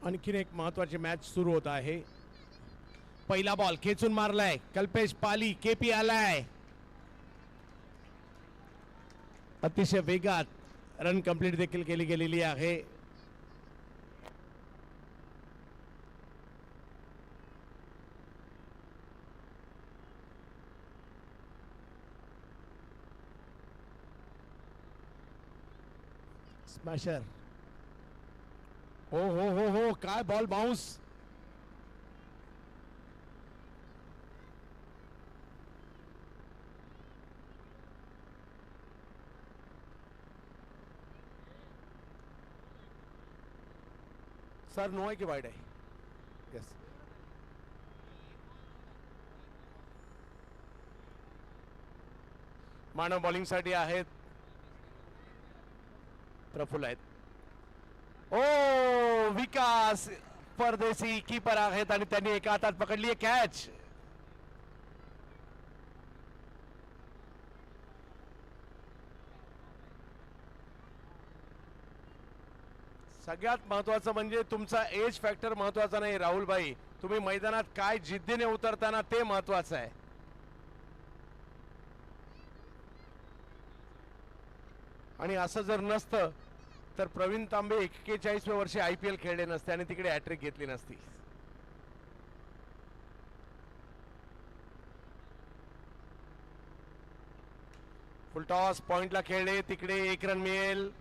आणखीन एक महत्वाची मॅच सुरू होत आहे. पहिला बॉल खेचून मारलाय कल्पेश पाली. केपी आलाय अतिशय वेगात. रन कंप्लीट देखील केली गेलेली आहे. स्मॅशर. हो हो हो हो काय बॉल बाउन्स. सर नो आहे की वाईड आहे. येस. मानव बॉलिंग साठी आहेत. प्रफुल्ल आहेत. ओ विकास परदेशी कीपर आहेत आणि त्यांनी एका हातात पकडली आहे कॅच. सगळ्यात महत्वाचं म्हणजे तुमचा एज फॅक्टर महत्वाचा नाही राहुल भाई. तुम्ही मैदानात काय जिद्दीने उतरताना ते महत्वाचं आहे. आणि असं जर नसतं तर प्रवीण तांबे 41व्या वर्षी IPL खेळले नसते आणि तिकडे हॅट्रिक घेतली नसती. फुलटॉस पॉइंटला खेळले तिकडे 1 रन मिळेल.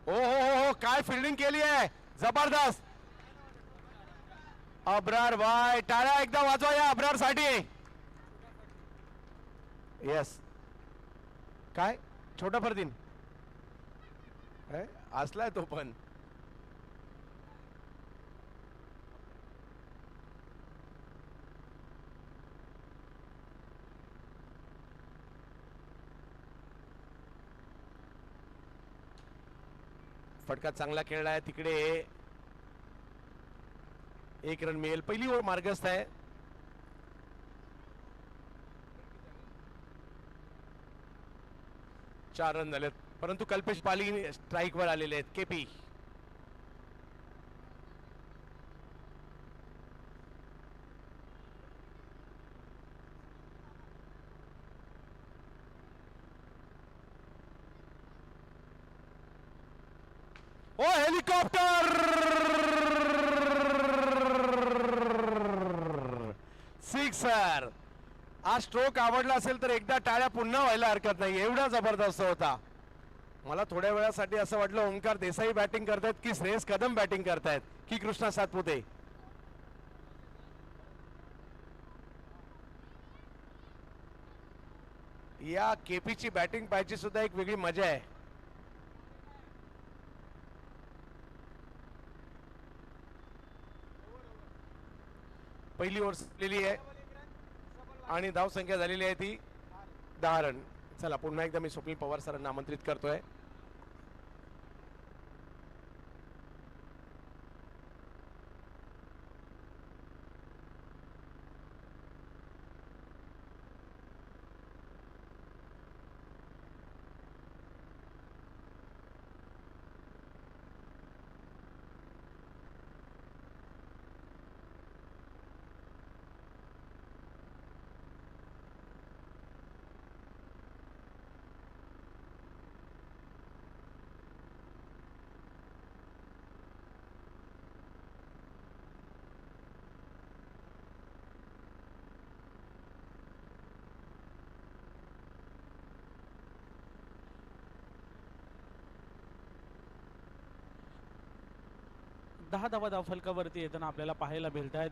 हो हो हो हो काय फिल्डिंग केली आहे जबरदस्त. अब्रार भाई टाळ्या एकदा वाजवा या अब्रार साठी. येस. काय छोटा फरदीन असलाय तो पण. फटका चांगला खेळलाय तिकडे. 1 रन मिळेल. पहिली ओव्हर मार्गस्थ आहे. चार रन झालेत परंतु कल्पेश पाली स्ट्राईक वर आलेले आहेत. केपी ओ हेलिकॉप्टर. सिक्सर. आज स्ट्रोक आवडला असेल तर एकदा टाळ्या पुन्हा व्हायला हरकत नाही. एवढा जबरदस्त होता. मला थोड्या वेळासाठी असं वाटलं ओंकार देसाई बॅटिंग करतायत की श्रेयस कदम बॅटिंग करतायत की कृष्णा सातपुते. या केपीची बॅटिंग पाहायची सुद्धा एक वेगळी मजा आहे. पहिली ओव्हर संपलेली आहे आणि धाव संख्या झालेली आहे ती 10 रन. चला पुन्हा एकदा मी स्वप्नील पवार सरांना आमंत्रित करतोय. दहा धावा धावफलकावरती येताना आपल्याला पाहायला मिळत आहेत.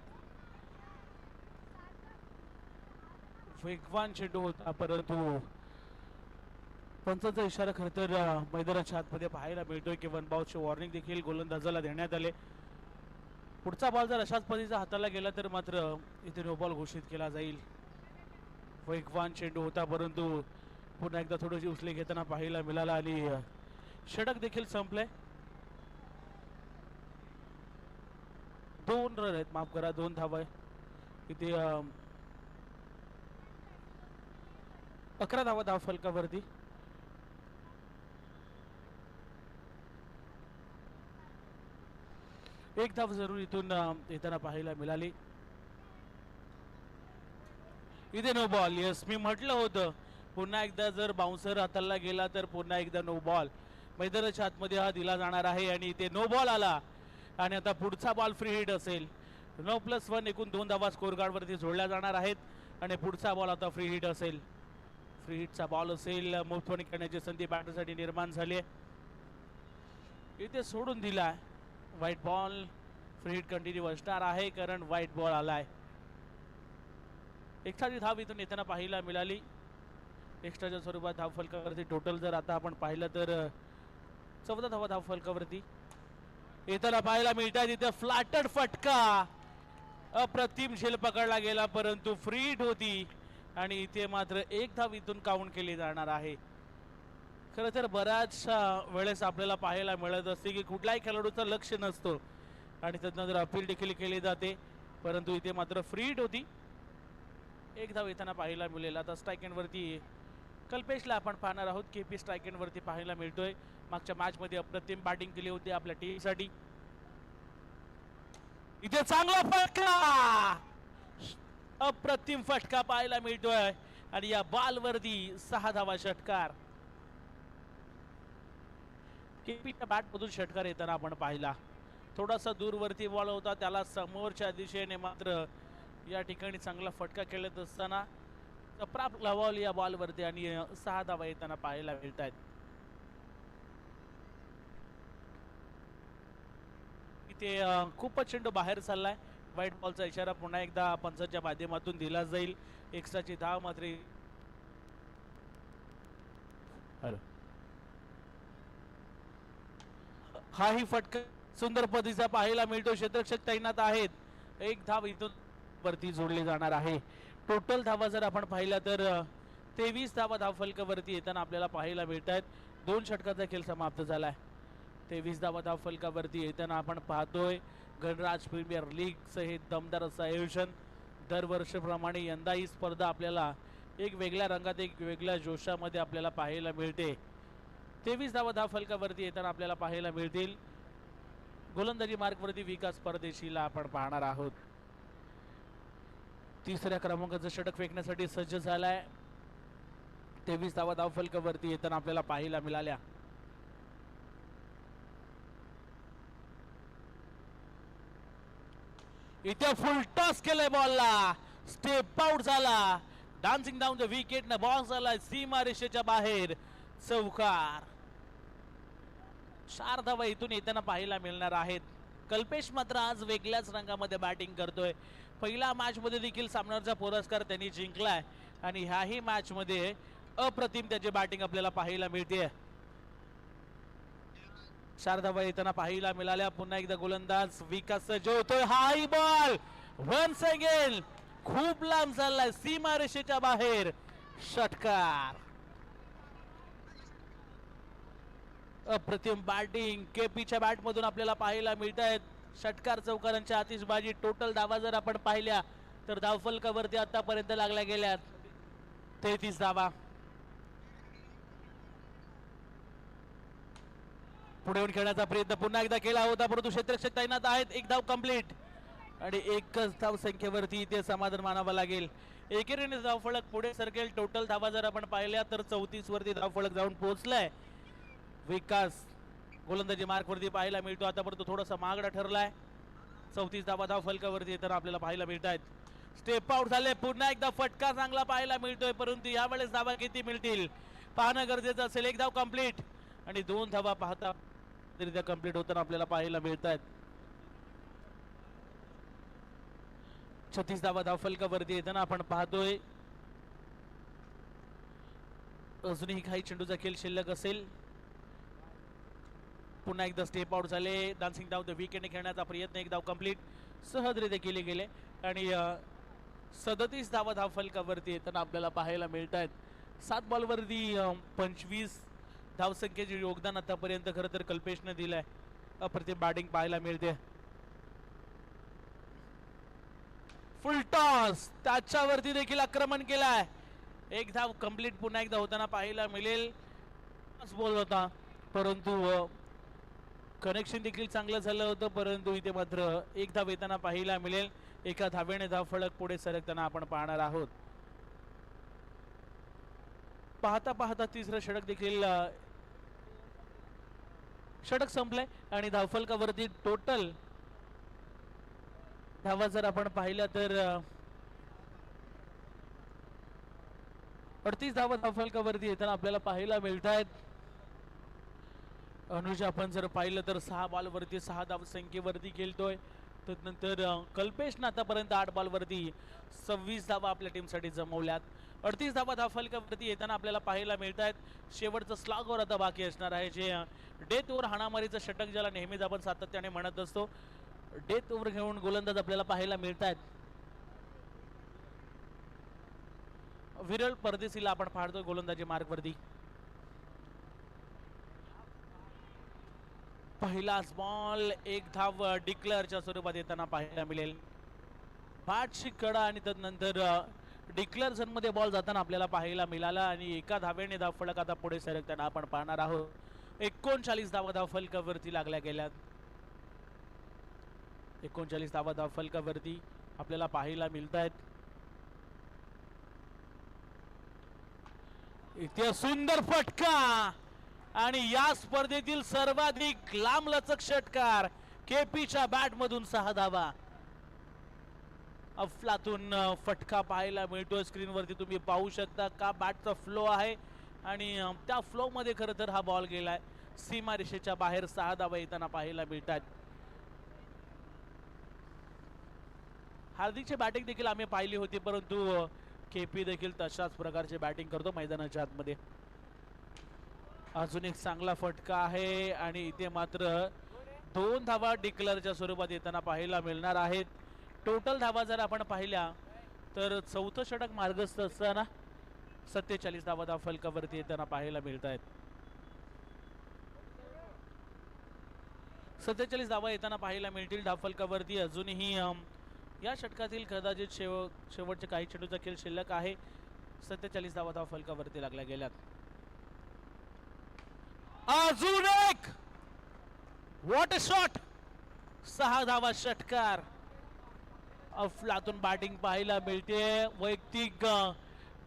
वेगवान चेंडू होता परंतु पंचांचा इशारा खरं तर मैदानाच्या आतमध्ये पाहायला मिळतोय की वन बाउटची वॉर्निंग देखील गोलंदाजाला देण्यात आले. पुढचा बॉल जर अशाच पद्धतीचा हाताला गेला तर मात्र इथे नो बॉल घोषित केला जाईल. वेगवान चेंडू होता परंतु पुन्हा एकदा थोडीशी उचली घेताना पाहायला मिळाला आणि षटक देखील संपले. 2 रन आहेत, माफ करा 2 धावा आहे इथे. 11 धावा धाव फलकावरती. एक धाव जरूर इथून येताना पाहायला मिळाली. इथे नो बॉल. यस, मी म्हटलं होतं पुन्हा एकदा जर बाउन्सर हाताला गेला तर पुन्हा एकदा नो बॉल. मैदानाच्या आतमध्ये हा दिला जाणार आहे आणि इथे नो बॉल आला आणि आता पुढचा बॉल फ्री हिट असेल. 9+1 एकूण 2 धावा स्कोर कार्ड वरती जोडल्या जाणार आहेत आणि पुढचा बॉल आता फ्री हिट असेल. फ्री हिटचा बॉल असेल. मोठपणी करण्याची संधी बॅटरसाठी निर्माण झाली आहे. इथे सोडून दिला white ball. Free hit continue असणार आहे कारण व्हाईट बॉल आलाय. एक्स्ट्राची धाव इथून येताना पाहायला मिळाली. एक्स्ट्राच्या स्वरूपात धाव फलकावरती टोटल जर आता आपण पाहिलं तर 14 धावा धाव फलकावरती येताना पाहायला मिळतात. इथे फ्लॅटेड फटका. अप्रतिम झेल पकडला गेला परंतु फ्री हिट होती आणि इथे मात्र एक धाव इथून काउंट केली जाणार आहे. खरं तर बऱ्याच वेळेस आपल्याला पाहायला मिळत असते की कुठल्याही खेळाडूचं लक्ष नसतं आणि त्यानंतर अपील देखील केली जाते परंतु इथे मात्र फ्री हिट होती. एक धाव येताना पाहायला मिळेल. आता स्ट्राईक एंड वरती कल्पेशला आपण पाहणार आहोत. केपी स्ट्राईक एंड वरती पाहायला मिळतोय. मागच्या मॅच मध्ये अप्रतिम बॅटिंग केली होती आपल्या टीमसाठी. इथे चांगला फटका. अप्रतिम फटका पाहायला मिळतोय आणि या बॉल वरती 6 धावा षटकार. केपीच्या बॅट मधून षटकार येताना आपण पाहिला. थोडासा दूरवरती बॉल होता त्याला समोरच्या दिशेने मात्र या ठिकाणी चांगला फटका खेळत असताना चपराक लावली या बॉल वरती आणि 6 धावा येताना पाहायला मिळत आहेत. इथे खूपच चेंडू बाहेर चाललाय. व्हाईट बॉलचा इशारा पुन्हा एकदा पंचांच्या माध्यमातून दिला जाईल. एक्स्ट्राची धाव मात्र हाही फटका सुंदर पद्धतीचा पाहायला मिळतो. क्षेत्ररक्षक तैनात आहेत. एक धाव इथून वरती जोडली जाणार आहे. टोटल धावा जर आपण पाहिला तर 23 धावा धाव फलकावरती येताना आपल्याला पाहायला मिळत आहेत. 2 षटकाचा खेळ समाप्त झालाय. 23 धावा धाव फलकावरती येताना आपण पाहतोय गणराज प्रीमियर लीग हे दमदार असं आयोजन. दरवर्षीप्रमाणे यंदा ही स्पर्धा आपल्याला एक वेगळ्या रंगात एक वेगळ्या जोशामध्ये आपल्याला पाहायला मिळते. 23 धावा धाव फलकावरती येताना आपल्याला पाहायला मिळतील. गोलंदाजी मार्कवरती विकास परदेशीला आपण पाहणार आहोत. तिसऱ्या क्रमांकाचं षटक फेकण्यासाठी सज्ज झालाय. 23 धावा धाव फलकावरती येताना आपल्याला पाहायला मिळाल्या. इथे फुल टॉस केलंय बॉलला. स्टेप आउट झाला. डान्सिंग डाऊन द विकेट न बॉल झाला सीमा रेषेच्या बाहेर. चौकार. 4 धावा इथून येताना पाहायला मिळणार आहेत. कल्पेश मात्र आज वेगळ्याच रंगामध्ये बॅटिंग करतोय. पहिल्या मॅच मध्ये देखील सामन्याचा पुरस्कार त्यांनी जिंकलाय आणि ह्याही मॅच मध्ये अप्रतिम त्याची बॅटिंग आपल्याला पाहायला मिळते. 4 धावा येताना पाहायला मिळाल्या. पुन्हा एकदा गोलंदाज विकास सज्ज होतोय. हाय बॉल वन्स अगेन खूप लांब चाललाय सीमा रेषेच्या बाहेर. षटकार. अप्रतिम बॅटिंग केपीच्या बॅट मधून आपल्याला पाहायला मिळत आहेत. षटकार चौकारांच्या आतिषबाजी. टोटल धावा जर आपण पाहिल्या तर धावफलकावरती आतापर्यंत लागल्या गेल्यात 33 धावा. पुढे येऊन खेळण्याचा प्रयत्न पुन्हा एकदा केला होता परंतु क्षेत्ररक्षक तैनात आहेत. एक धाव कंप्लीट आणि एकच धाव संख्येवरती इथे समाधान मानावं लागेल. एकेरीने धावफलक पुढे सरकेल. टोटल धावा जर आपण पाहिल्या तर 34 वरती धावफलक जाऊन पोहोचलाय. विकास गोलंदाजी मार्क वरती पाहायला मिळतो. आतापर्यंत थोडासा महागडा ठरलाय. 34 धावा धाव फलकावरती येताना आपल्याला पाहायला मिळत आहेत. स्टेप आउट झाले. पुन्हा एकदा फटका चांगला पाहायला मिळतोय परंतु यावेळेस धावा किती मिळतील पाहणं गरजेचं असेल. एक धाव कंप्लीट आणि 2 धावा पाहता कंप्लीट होताना आपल्याला पाहायला मिळत आहेत. 36 धावा धाव फलकावरती येताना आपण पाहतोय अजूनही काही चेंडूचा खेळ शिल्लक असेल. पुन्हा एकदा स्टेप आउट झाले. डान्सिंग डाव द विकेंड खेळण्याचा प्रयत्न, एक धाव कंप्लीट सहजरित्या केले गेले आणि 37 धावा धावफलकावरती येताना आपल्याला पाहायला मिळत आहेत. 7 बॉलवरती 25 धावसंख्येचे योगदान आतापर्यंत खरं तर कल्पेशनं दिलंय. अप्रतिम बॅटिंग पाहायला मिळते. फुल टॉस त्याच्यावरती देखील आक्रमण केलाय. एक धाव कंप्लीट पुन्हा एकदा होताना पाहायला मिळेल. बॉल होता परंतु कनेक्शन देखील चांगलं झालं होतं, परंतु इथे मात्र एक धाव येताना पाहायला मिळेल. एका धावेने धाव फलक पुढे सरकताना आपण पाहणार आहोत. पाहता पाहता तिसरं षटक देखील षटक संपलंय आणि धावफलकावरती टोटल धावा जर आपण पाहिल्या तर 38 धावा धावफलकावरती येताना आपल्याला पाहायला मिळत आहेत. अनुज आपण जर पाहिलं तर 6 बॉलवरती 6 धावसंख्येवरती खेळतोय. त्यानंतर कल्पेशनं आतापर्यंत 8 बॉलवरती 26 धावा आपल्या टीमसाठी जमवल्यात. 38 धावा धावफलकावरती येताना आपल्याला पाहायला मिळत आहेत. शेवटचं स्लॉग ओव्हर आता बाकी असणार आहे, जे डेथ ओव्हर हाणामारीचं षटक ज्याला नेहमीच आपण सातत्याने म्हणत असतो. डेथ ओव्हर घेऊन गोलंदाज आपल्याला पाहायला मिळत आहेत. विरल परदेशीला आपण पाहतोय गोलंदाजी मार्गवरती. पहिलाच बॉल, एक धाव डिक्लेअरच्या स्वरूपात येताना पाहायला मिळेल. बॅटची कडा आणि त्यानंतर डिक्लेअर झोन मध्ये बॉल जाताना आपल्याला पाहायला मिळाला आणि एका धावेने धाव फलक आता पुढे सरकताना आपण पाहणार आहोत. 39 धावा धाव फलकावरती लागल्या गेल्यात. 39 धावा धाव फलकावरती आपल्याला पाहायला मिळत आहेत. इथे सुंदर फटका आणि या स्पर्धेतील सर्वाधिक लांबलचक षटकार केपीच्या बॅट मधून 6 धावा. अफलातून फटका पाहायला मिळतोय. स्क्रीनवरती तुम्ही पाहू शकता का बॅटचा फ्लो आहे आणि त्या फ्लो मध्ये खरं तर हा बॉल गेलाय. सीमा रेषेच्या बाहेर 6 धावा येताना पाहायला मिळतात. हार्दिकची बॅटिंग देखील आम्ही पाहिली होती, परंतु केपी देखील तशाच प्रकारचे बॅटिंग करतो मैदानाच्या आतमध्ये. अजून एक चांगला फटका आहे आणि इथे मात्र 2 धावा डिक्लेअरच्या स्वरूपात येताना पाहायला मिळणार आहेत. टोटल धावा जर आपण पाहिल्या तर चौथं षटक मार्गस्थ असताना 47 धावा धाव फलकावरती येताना पाहायला मिळत आहेत. 47 धावा येताना पाहायला मिळतील धाव फलकावरती. अजूनही या षटकातील कदाचित शेवटचे काही चेंडूचा खेळ शिल्लक आहे. 47 धावा धाव फलकावरती लागल्या गेल्यात. अजून एक व्हॉट अ शॉट, 6 धावा षटकार. अफलातून बॅटिंग पाहायला मिळते. वैयक्तिक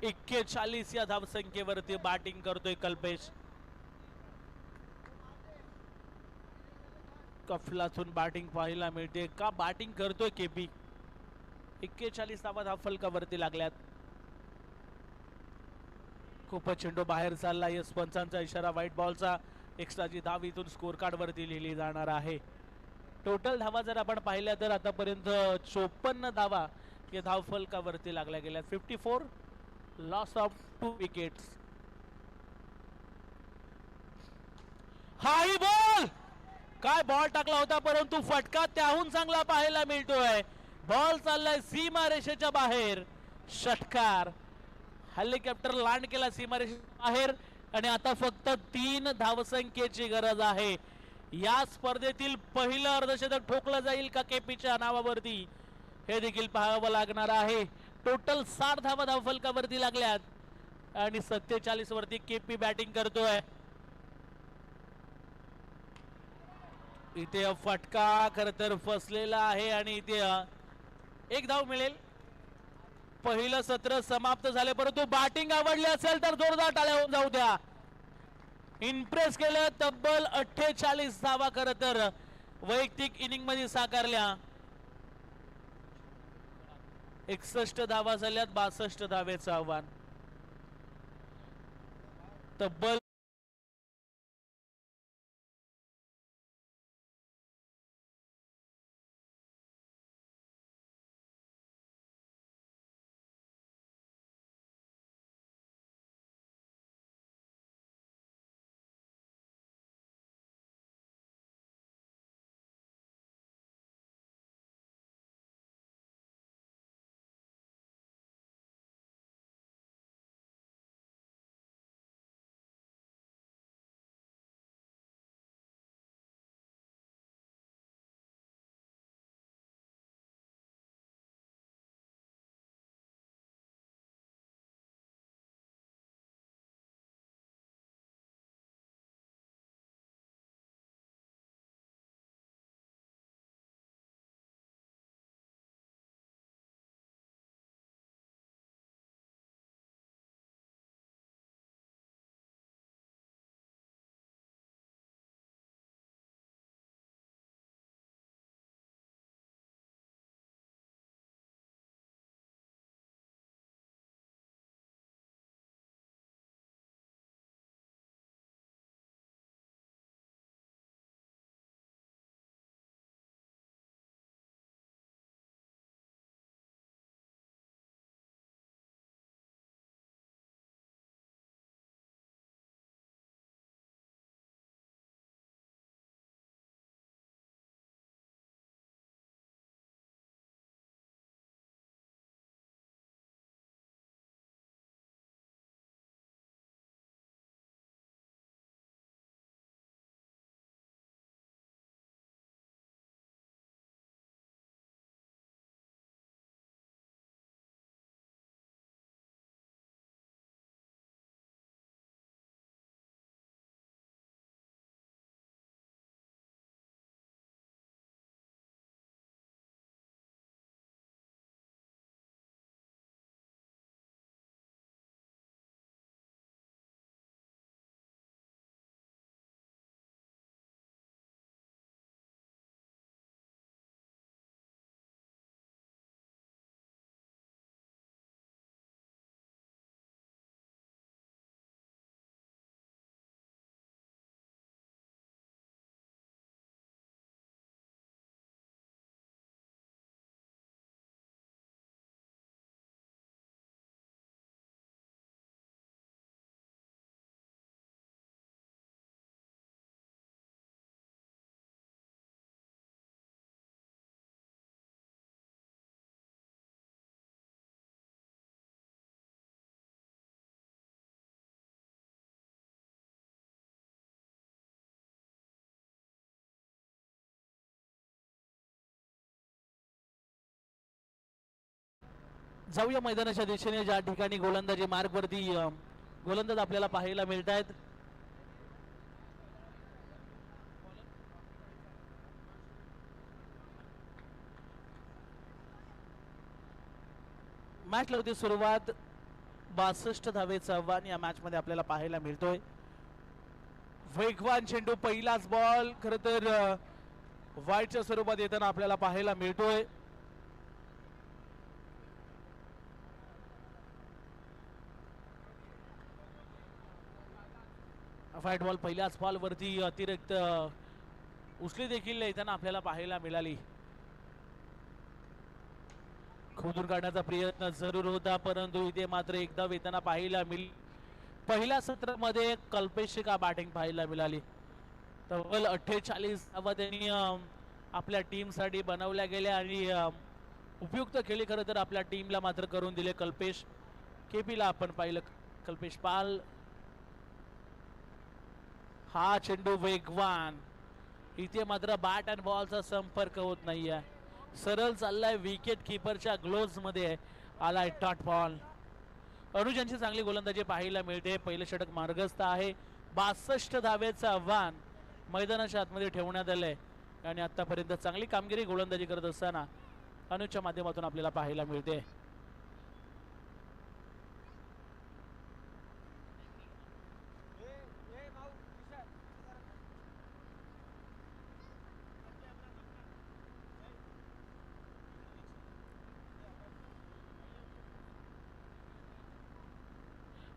41 या धावसंख्येवरती बॅटिंग करतोय कल्पेश. अफलातून बॅटिंग पाहायला मिळते का बॅटिंग करतोय केपी. 41 धावा धाव फलकावरती लागल्यात. खूपच चेंडू बाहेर चालला. यस पंचांचा इशारा व्हाईट बॉलचा. एक्स्ट्राची धाव इथून स्कोर कार्ड वरती लिहिली जाणार आहे. टोटल धावा जर आपण पाहिल्या तर आतापर्यंत 54 धावा या धाव फलकावरती लागल्या गेल्या. 54 loss of 2 wickets. High ball, काय बॉल टाकला होता, परंतु फटका त्याहून चांगला पाहायला मिळतोय. बॉल चाललाय सीमा रेषेच्या बाहेर. षटकार. हेलिकॉप्टर लँड केला सीमा रेषेच्या बाहेर आणि आता फक्त 3 धावसंख्येची गरज आहे. या स्पर्धेतील पहिलं अर्धशतक ठोकलं जाईल का केपीच्या नावावरती, हे देखील पाहावं लागणार आहे. टोटल 60 धावा धाव फलकावरती लागल्यात आणि 47 वरती केपी बॅटिंग करतोय. इथे फटका खर तर फसलेला आहे आणि इथे एक धाव मिळेल. पहिलं सत्र समाप्त झाले, परंतु बॅटिंग आवडली असेल तर जोरदार टाळ्या होऊन जाऊ द्या. इम्प्रेस केलं. तब्बल 48 धावा खर तर वैयक्तिक इनिंग मध्ये साकारल्या. 61 धावा झाल्यात. 62 धावेचं आव्हान. तब्बल जाऊया मैदानाच्या दिशेने, ज्या ठिकाणी गोलंदाजी मार्गवरती गोलंदाज आपल्याला पाहायला मिळत आहेत. मॅचला होती सुरुवात. 62 धावेचं आव्हान या मॅच मध्ये आपल्याला पाहायला मिळतोय. वेगवान चेंडू, पहिलाच बॉल खर तर वाईटच्या स्वरूपात येताना आपल्याला पाहायला मिळतोय. व्हाईट बॉल पहिल्याच बॉल वरती अतिरिक्त उचली देखील येताना आपल्याला पाहायला मिळाली. खोदून काढण्याचा प्रयत्न जरूर होता, परंतु इथे मात्र एकदा येताना पाहायला मिळाली. पहिल्या सत्रामध्ये कल्पेश का बॅटिंग पाहायला मिळाली. तब्बल 48 धावा त्यांनी आपल्या टीम साठी बनवल्या गेल्या आणि उपयुक्त खेळी खरं तर आपल्या टीमला मात्र करून दिले कल्पेश. केपीला आपण पाहिलं, कल्पेश पाल. हा चेंडू वेगवान, इथे मात्र बॅट अँड बॉलचा संपर्क होत नाहीये. सरळ चाललाय, विकेट किपरच्या ग्लोव्ज मध्ये आलाय डॉट बॉल. अनुज यांची चांगली गोलंदाजी पाहायला मिळते. पहिलं षटक मार्गस्थ आहे. 62 धावेचं आव्हान मैदानाच्या आतमध्ये ठेवण्यात आलंय आणि आतापर्यंत चांगली कामगिरी गोलंदाजी करत असताना अनुजच्या माध्यमातून आपल्याला पाहायला मिळते.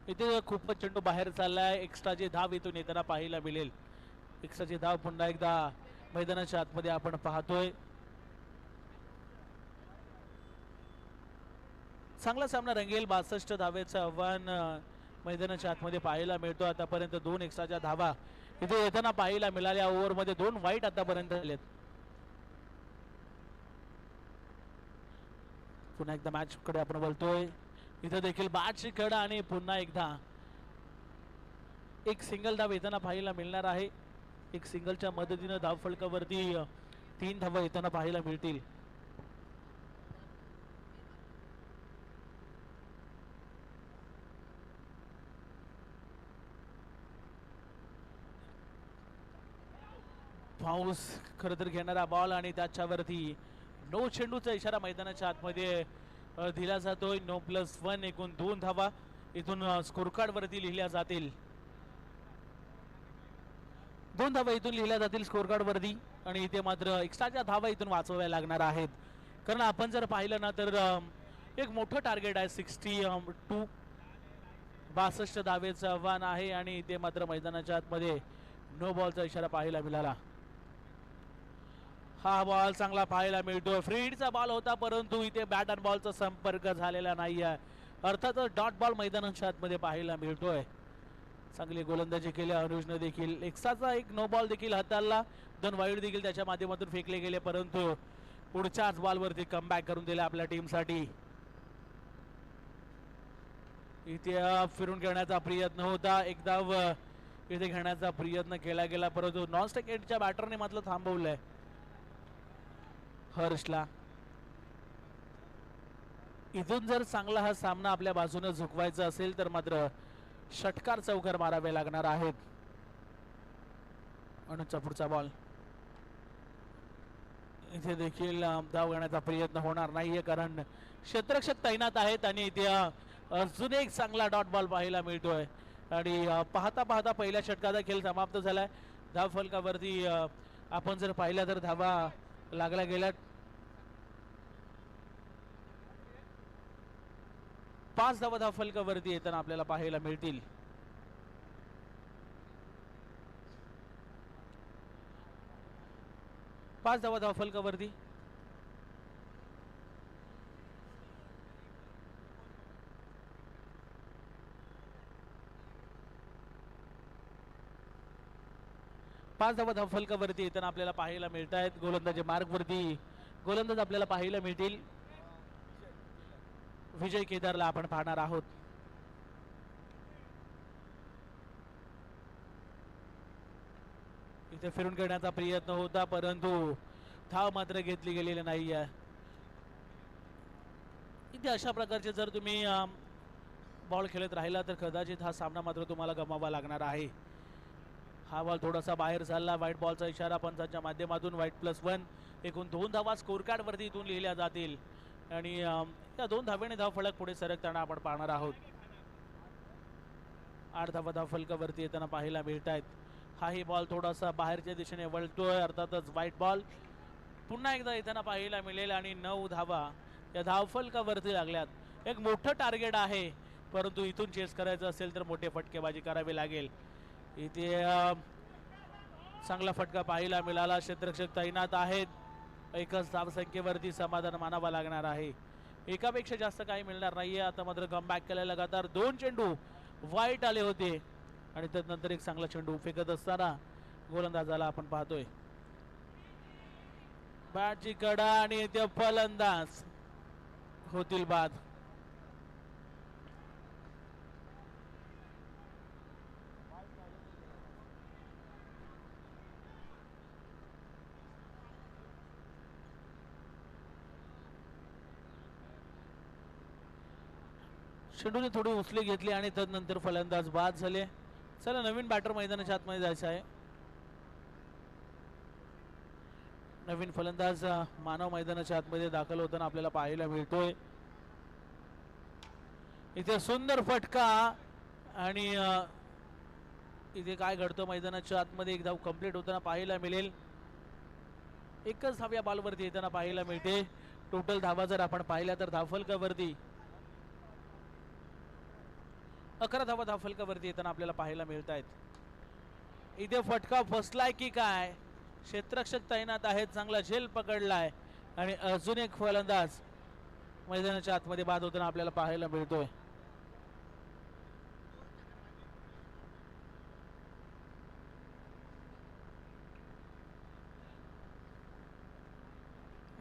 इथे खूपच चेंडू बाहेर चाललाय. एक्स्ट्राची धाव इथून येताना पाहायला मिळेल. एक्स्ट्राची धाव पुन्हा एकदा मैदानाच्या आतमध्ये आपण पाहतोय. चांगला सामना रंगेल. 62 धावेचं आव्हान मैदानाच्या आतमध्ये पाहायला मिळतो. आतापर्यंत 2 एक्स्ट्राच्या धावा इथे येताना पाहायला मिळाल्या. ओव्हर मध्ये 2 वाईट आतापर्यंत झालेत. पुन्हा एकदा मॅच कडे आपण बोलतोय. इथे देखील बॅटची कडा आणि पुन्हा एकदा एक सिंगल धाव येताना पाहायला मिळणार आहे. एक सिंगलच्या मदतीने धाव फलकावरती 3 धावा येताना पाहायला मिळतील. पाऊस खर तर घेणारा बॉल आणि त्याच्यावरती नो चेंडूचा इशारा मैदानाच्या आतमध्ये दिला जातोय. नो+1 एकूण 2 धावा इथून स्कोर कार्ड वरती लिहिल्या जातील. 2 धावा इथून लिहिल्या जातील स्कोर कार्ड वरती आणि इथे मात्र एक्स्ट्राच्या धावा इथून वाचवाव्या लागणार आहेत. कारण आपण जर पाहिलं ना तर एक मोठं टार्गेट आहे 62. 62 धावेचं आव्हान आहे आणि इथे मात्र मैदानाच्या आतमध्ये नो बॉलचा इशारा पाहायला मिळाला. हा बॉल चांगला पाहायला मिळतो. फ्रीडचा बॉल होता, परंतु इथे बॅट अँड बॉलचा संपर्क झालेला नाही आहे. अर्थातच डॉट बॉल मैदानाच्या आतमध्ये पाहायला मिळतोय. चांगली गोलंदाजी केली अनुजने देखील. एक्स्ट्राचा एक नो बॉल देखील हाताळला. 2 वाईड देखील त्याच्या माध्यमातून फेकले गेले, परंतु पुढच्याच बॉलवरती कमबॅक करून दिले आपल्या टीमसाठी. इथे फिरून घेण्याचा प्रयत्न होता. एक धाव इथे घेण्याचा प्रयत्न केला गेला, परंतु नॉन स्ट्राइक एंडच्या बॅटरने मात्र थांबवलंय हर्षला. इथून जर चांगला हा सामना आपल्या बाजूने झुकवायचा असेल तर मात्र षटकार चौकार मारावे लागणार आहेत. अनुजचा पुढचा बॉल. इथे देखील धाव घेण्याचा प्रयत्न होणार नाहीये, कारण क्षेत्ररक्षक तैनात आहेत आणि इथे अजून एक चांगला डॉट बॉल पाहायला मिळतोय. आणि पाहता पाहता पहिल्या षटकाचा खेळ समाप्त झालाय. धाव फलकावरती आपण जर पाहिलं तर धावा लागल्या गेल्या. 5 धावा धाव फलकावरती येताना आपल्याला पाहायला मिळतील. पाच धावा धाव फलकावरती. पाच धावा धाव फलकावरती येताना आपल्याला पाहायला मिळत आहेत. गोलंदाजी मार्गवरती गोलंदाज आपल्याला पाहायला मिळतील. विजय केदारला आपण पाहणार आहोत. इथे फिरून घेण्याचा प्रयत्न होता, परंतु धाव मात्र घेतली गेलेली नाही आहे. इथे अशा प्रकारचे जर तुम्ही बॉल खेळत राहिला तर कदाचित हा सामना मात्र तुम्हाला गमावा लागणार आहे. हा बॉल थोडासा बाहेर चालला. व्हाईट बॉलचा इशारा पंचांच्या माध्यमातून. व्हाईट+1 एकूण 2 धावा स्कोर कार्ड वरती इथून लिहिल्या जातील आणि या 2 धावेने धाव फलक पुढे सरकताना आपण पाहणार आहोत. 8 धावा धाव फलकावरती येताना पाहायला मिळत आहेत. हाही बॉल थोडासा बाहेरच्या दिशेने वळतोय. अर्थातच व्हाईट बॉल पुन्हा एकदा येताना पाहायला मिळेल आणि 9 धावा या धावफलकावरती लागल्यात. एक मोठं टार्गेट आहे, परंतु इथून चेस करायचं असेल तर मोठे फटकेबाजी करावी लागेल. इथे चांगला फटका पाहायला मिळाला. क्षेत्ररक्षक तैनात आहेत. एकच धावसंख्येवरती समाधान मानावा लागणार आहे. एकापेक्षा जास्त काही मिळणार नाहीये. आता मात्र कमबॅक केलेला लगातार 2 चेंडू वाईट आले होते आणि त्यानंतर एक चांगला चेंडू फेकत असताना गोलंदाजाला आपण पाहतोय. बॅटची कडा आणि इथे फलंदाज होतील बाद. चेंडूने थोडी उचली घेतली आणि त्यानंतर फलंदाज बाद झाले. चला नवीन बॅटर मैदानाच्या आतमध्ये जायचं आहे. नवीन फलंदाज मानव मैदानाच्या आतमध्ये दाखल होताना आपल्याला पाहायला मिळतोय. इथे सुंदर फटका आणि इथे काय घडतं मैदानाच्या आतमध्ये एक धाव कंप्लीट होताना पाहायला मिळेल. एकच धाव या बॉलवरती येताना पाहायला मिळते. टोटल धावा जर आपण पाहिल्या तर धावफलकावरती 11 धावा धावफलकावरती येताना आपल्याला पाहायला मिळत आहेत. इथे फटका फसलाय की काय? क्षेत्ररक्षक तैनात आहेत. चांगला झेल पकडलाय आणि अजून एक फलंदाज मैदानाच्या आतमध्ये बाद होताना आपल्याला पाहायला मिळतोय.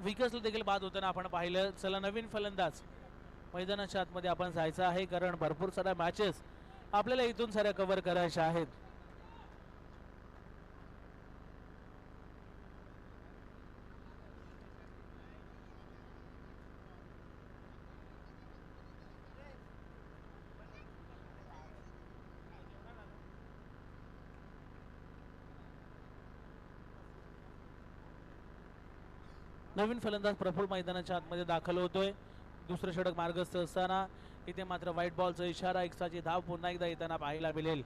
विकसला देखील बाद होताना आपण पाहिलं. चला नवीन फलंदाज मैदानाच्या आतमध्ये आपण जायचं आहे, कारण भरपूर साऱ्या मॅचेस आपल्याला इथून साऱ्या कव्हर करायच्या आहेत. नवीन फलंदाज प्रफुल्ल मैदानाच्या आतमध्ये दाखल होतोय. दुसरं षटक मार्गस्थ असताना इथे मात्र व्हाईट बॉलचा इशारा. एक्स्ट्राची धाव पुन्हा एकदा येताना पाहायला मिळेल.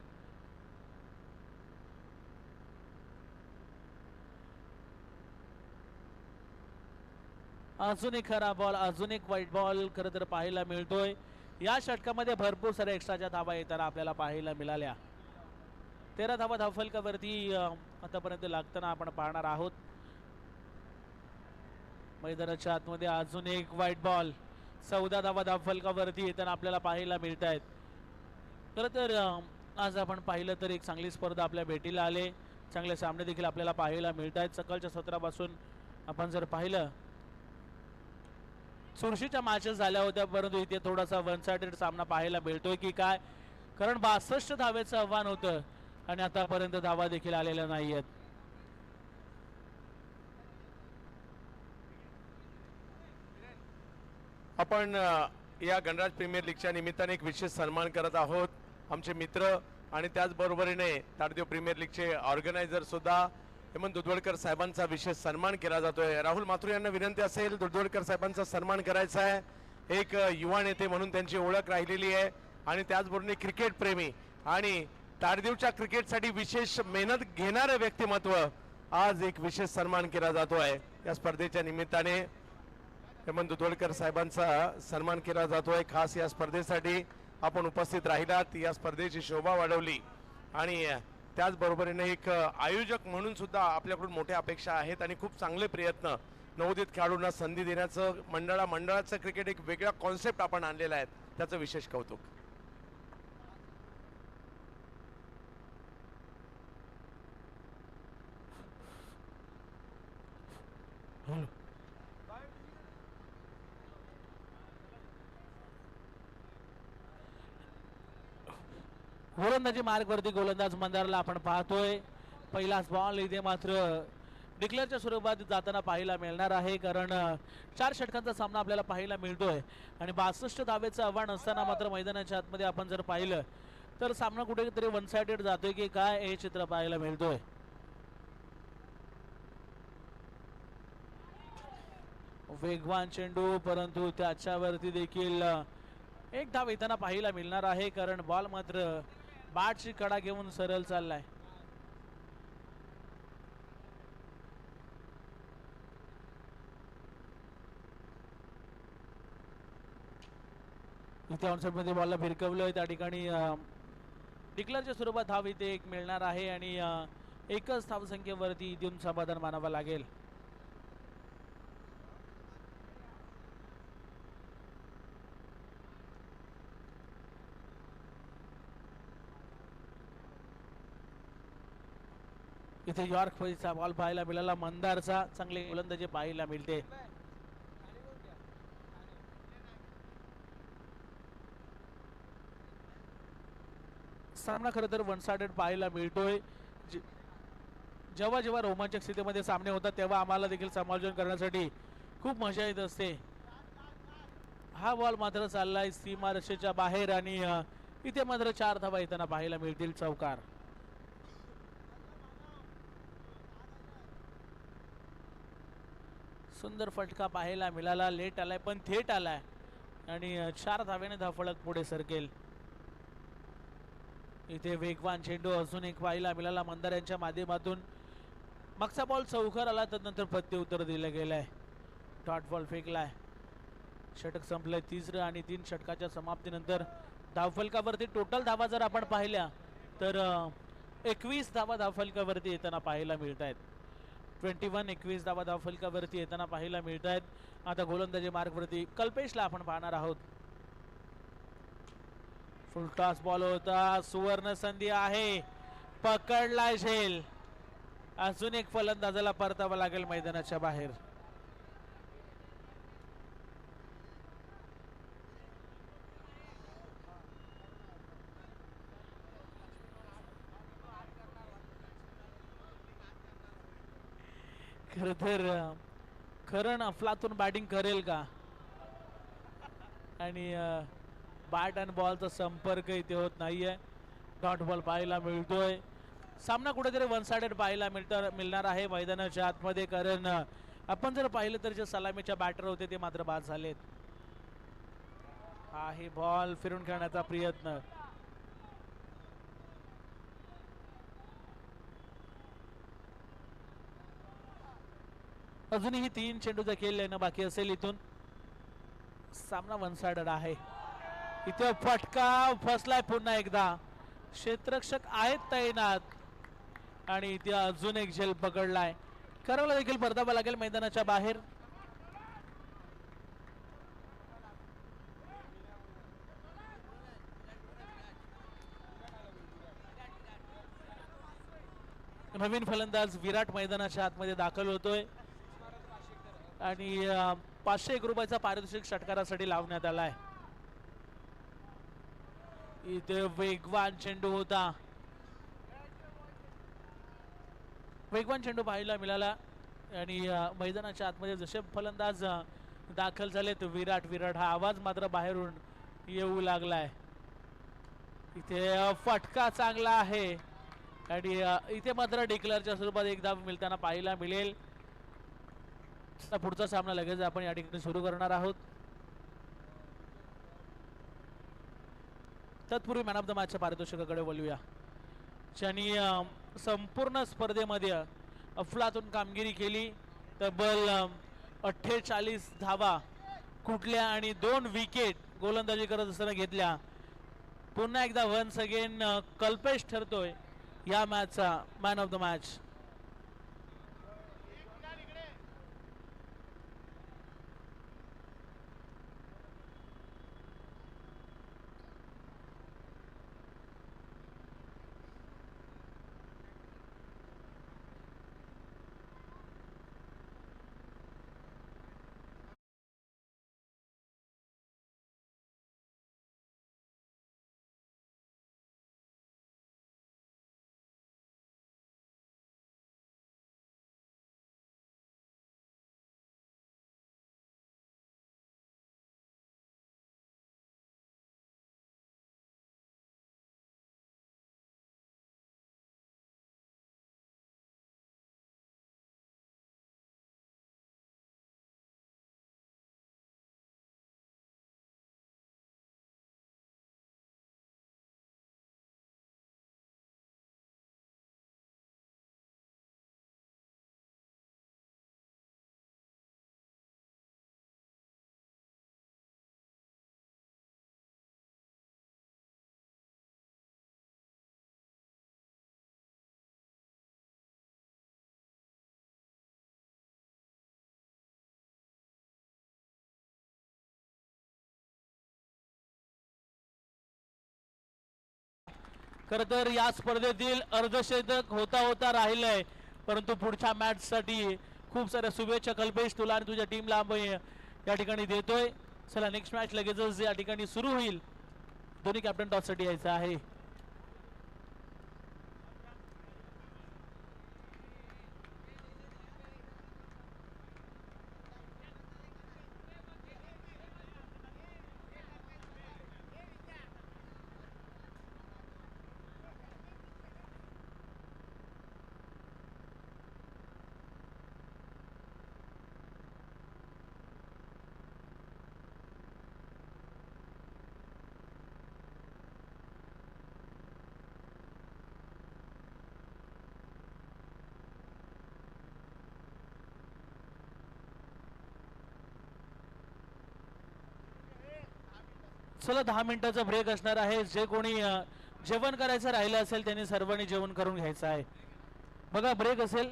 अजून एक खरा बॉल, अजून एक व्हाईट बॉल खरं तर पाहायला मिळतोय. या षटकामध्ये भरपूर साऱ्या एक्स्ट्राच्या धावा येताना आपल्याला पाहायला मिळाल्या. 13 धावा धावफलकावरती आतापर्यंत लागताना आपण पाहणार आहोत. मैदानाच्या आतमध्ये अजून एक व्हाईट बॉल. 14 धावा धावफलकावरती येताना आपल्याला पाहायला मिळत आहेत. खरं तर आज आपण पाहिलं तर एक चांगली स्पर्धा आपल्या भेटीला आले. चांगले सामने देखील आपल्याला पाहायला मिळत आहेत. सकाळच्या सत्रापासून आपण जर पाहिलं चुरशीच्या मॅचेस झाल्या होत्या, परंतु इथे थोडासा वन साइडेड सामना पाहायला मिळतोय की काय, कारण 62 धावेचं आव्हान होतं आणि आतापर्यंत धावा देखील आलेल्या नाहीयेत. आपण या गणराज प्रीमियर लीगच्या निमित्ताने एक विशेष सन्मान करत आहोत. आमचे मित्र आणि त्याचबरोबरीने ताडदेव प्रीमियर लीगचे ऑर्गनायझर सुद्धा हेमंत दुधवडकर साहेबांचा विशेष सन्मान केला जातोय. राहुल माथुर यांना विनंती असेल दुधवडकर साहेबांचा सन्मान करायचा आहे. एक युवा नेते म्हणून त्यांची ओळख राहिलेली आहे आणि त्याचबरोबर क्रिकेट प्रेमी आणि ताडदेवच्या क्रिकेटसाठी विशेष मेहनत घेणारे व्यक्तिमत्व आज एक विशेष सन्मान केला जातोय. या स्पर्धेच्या निमित्ताने हेमंत दुधवडकर साहेबांचा सन्मान केला जातोय. खास या स्पर्धेसाठी आपण उपस्थित राहिलात, या स्पर्धेची शोभा वाढवली आणि त्याचबरोबरीने एक आयोजक म्हणून सुद्धा आपल्याकडून मोठ्या अपेक्षा आहेत आणि खूप चांगले प्रयत्न नवोदित खेळाडूंना संधी देण्याचं मंडळाचं क्रिकेट एक वेगळा कॉन्सेप्ट आपण आणलेला आहे, त्याचं विशेष कौतुक. गोलंदाजी मार्गवरती गोलंदाज मंदारला आपण पाहतोय. पहिलाच बॉल इथे मात्र डिक्लेअरच्या स्वरूपात जाताना पाहायला मिळणार आहे, कारण 4 षटकांचा सामना आपल्याला पाहायला मिळतोय आणि 62 धावेचं आव्हान असताना मात्र मैदानाच्या आतमध्ये आपण जर पाहिलं तर सामना कुठेतरी वन साइडेड जातोय की काय हे चित्र पाहायला मिळतोय. वेगवान चेंडू, परंतु त्याच्यावरती देखील एक धाव येताना पाहायला मिळणार आहे, कारण बॉल मात्र बॅटची कडा घेऊन सरळ चाललाय. इथे ऑनसाइड मध्ये बॉलला भिरकवलंय, त्या ठिकाणी डिक्लेअरच्या स्वरूपात धाव इथे एक मिळणार आहे आणि एकच धावसंख्येवरती देऊन समाधान मानावं लागेल. इथे यॉर्क चा बॉल पाहायला मिळाला, मंदारचा चांगले गोलंदाजी पाहायला मिळते. सामना खरं तर वन साइडेड पाहायला मिळतोय. जेव्हा जेव्हा रोमांचक स्थितीमध्ये सामने होतात तेव्हा आम्हाला देखील समालोचन करण्यासाठी खूप मजा येत असते. हा बॉल मात्र चाललाय सीमारेषेच्या बाहेर आणि इथे मात्र 4 धावा येताना पाहायला मिळतील चौकार. सुंदर फटका पाहायला मिळाला, लेट आलाय पण थेट आलाय आणि 4 धाव्याने धावफलक पुढे सरकेल. इथे वेगवान चेंडू अजून एक पाहायला मिळाला मंदार यांच्या माध्यमातून. मागचा बॉल चौकार आला तर नंतर प्रत्युत्तर दिलं गेलंय. डॉट बॉल फेकलाय. षटक संपलंय तिसरं आणि 3 षटकाच्या समाप्तीनंतर धावफलकावरती टोटल धावा जर आपण पाहिल्या तर 21 धावा धावफलकावरती येताना पाहायला मिळत आहेत. 21 धावा धावफलकावरती येताना पाहायला मिळत आहेत. आता गोलंदाजी मार्गवरती कल्पेशला आपण पाहणार आहोत. फुल टॉस बॉल होता, सुवर्ण संधी आहे, पकडलाय झेल. अजून एक फलंदाजाला परतावं लागेल मैदानाच्या बाहेर. खर तर खरण अफलातून बॅटिंग करेल का, आणि बॅट आणि बॉलचा संपर्क इथे होत नाहीये. डॉट बॉल पाहायला मिळतोय. सामना कुठेतरी वन साइडेड पाहायला मिळणार आहे मैदानाच्या आतमध्ये, कारण आपण जर पाहिलं तर जे सलामीच्या बॅटर होते ते मात्र बाद झालेत. हा ही बॉल फिरून खेळण्याचा प्रयत्न. अजूनही 3 चेंडूचा खेळ येणं बाकी असेल. इथून सामना वन साइडेड आहे. इथे फटका फसलाय पुन्हा एकदा. क्षेत्ररक्षक आहेत तैनात आणि इथे अजून एक झेल पकडलाय. करायला देखील परतावा लागेल मैदानाच्या बाहेर. नवीन फलंदाज विराट मैदानाच्या आतमध्ये दाखल होतोय आणि 501 रुपयाचा पारितोषिक षटकारासाठी लावण्यात आलाय. इथे वेगवान चेंडू होता, वेगवान चेंडू पाहायला मिळाला आणि मैदानाच्या आतमध्ये जसे फलंदाज दाखल झाले तर विराट विराट हा आवाज मात्र बाहेरून येऊ लागलाय. इथे फटका चांगला आहे आणि इथे मात्र डिक्लेअरच्या स्वरूपात एक धाव मिळताना पाहायला मिळेल. पुढचा सामना लगेच आपण या ठिकाणी सुरू करणार आहोत. तत्पूर्वी मॅन ऑफ द मॅचच्या पारितोषिकाकडे वळूया, ज्यांनी संपूर्ण स्पर्धेमध्ये अफलातून कामगिरी केली. तब्बल 48 धावा कुठल्या आणि 2 विकेट गोलंदाजी करत असताना घेतल्या. पुन्हा एकदा वन्स अगेन कल्पेश ठरतोय या मॅचचा मॅन ऑफ द मॅच. खर तर या स्पर्धेतील अर्धशतक होता होता राहिलंय, परंतु पुढच्या मॅच साठी खूप साऱ्या शुभेच्छा कल्पेश तुला आणि तुझ्या टीमला आम्ही या ठिकाणी देतोय. चला नेक्स्ट मॅच लगेचच या ठिकाणी सुरू होईल. दोन्ही कॅप्टन टॉस साठी यायचं आहे. चला 10 मिनिटाचा ब्रेक असणार आहे. जे कोणी जेवण करायचं राहिलं असेल त्यांनी सर्वांनी जेवण करून घ्यायचं आहे. बघा ब्रेक असेल